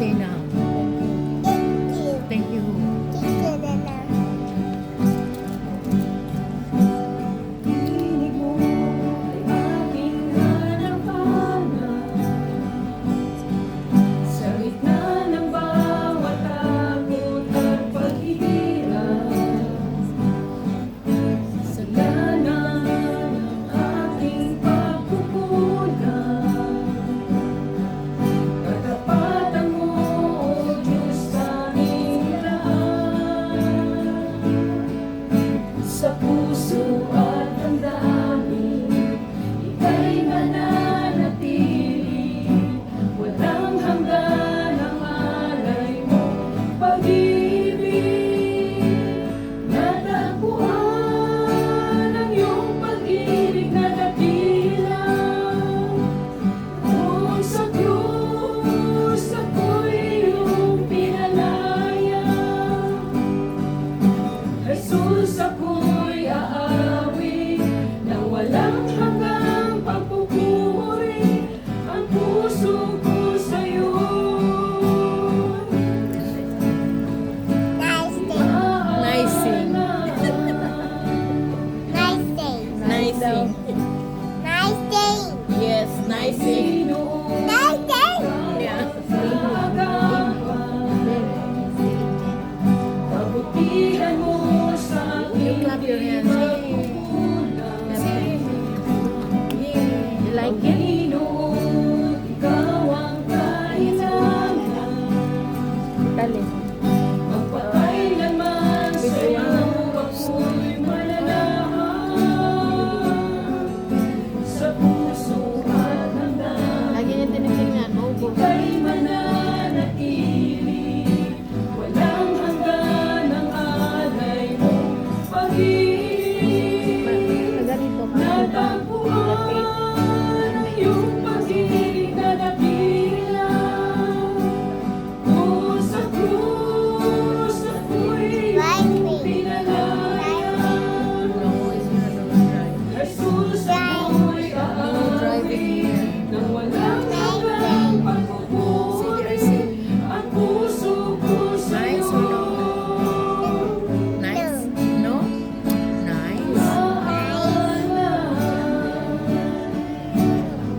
say now? Thank you. Sa puso at damdamin, ika'y mananatili. Walang hanggan ang alay mo, pag-ibig. Natagpuan ang iyong pag-ibig na dakila. Kung sa krus ako'y iyong pinalaya, Jesus, ako'y aawi na walang hanggang pagpupuri ang puso ko sa'yo. Nice sing. Nice sing. Yes, nice sing. Yeah. Pabutihan mo sa You clap your hands. You like it? Panginoon, ikaw ang kailangan. Dali. Magpakailanman sa'yo ako'y mananahan. Sa puso at damdamin, Lagi niya tinitingnan. Opo. ika'y mananatili. Walang hanggan ang alay mo, pag-ibig. Ganito. Natagpuan ang iyong pag-ibig na dakila. Kung sa krus ako'y iyong pinalaya, Jesus, ako'y aawi nang walang hanggang pagpupuri ang puso ko sa'yo. Nice? No? Nice.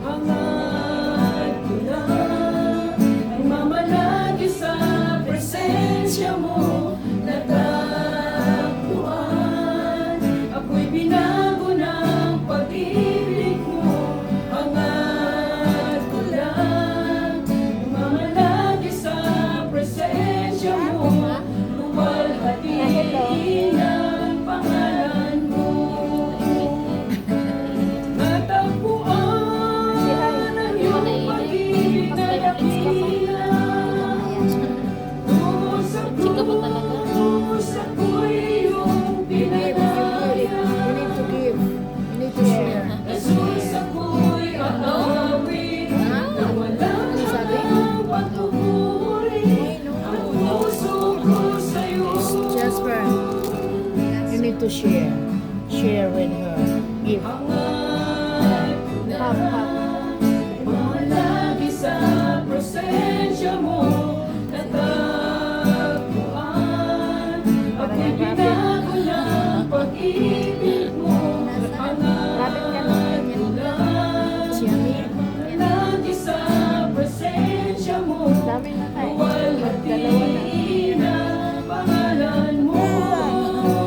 Hangad ko na ay mamalagi sa presensya mo. Natagpuan, ako'y binago ng pag-ibig mo. Hangad ko lang ay mamalagi sa presensya mo. Luwalhatiin ang pangalan mo. Natagpuan ang iyong pag-ibig na dakila. Tungo sa krus ako'y iyong pinalaya. You need to give. You need to share. Jesus, ako'y aawi na walang hanggang pagpupuri ang puso ko sa'yo. Jasper, you need to share. Share with her. Give. Hangad ko na Pop, pop. mamalagi sa presensya mo. Natagpuan, ako'y binago ng pag-ibig mo. Hangad ko lang Siami. mamalagi sa presensya mo. Dami na tayo. Luwalhatiin ang pangalan mo.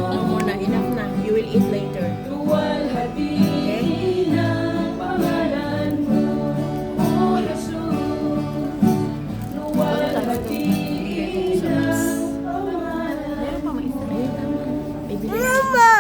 Ano muna, enough na. You will eat later. Luwalhatiin ang pangalan mo, O Jesus. Luwalhatiin ang pangalan Meron pa mo. maisip. Bibili. Mama!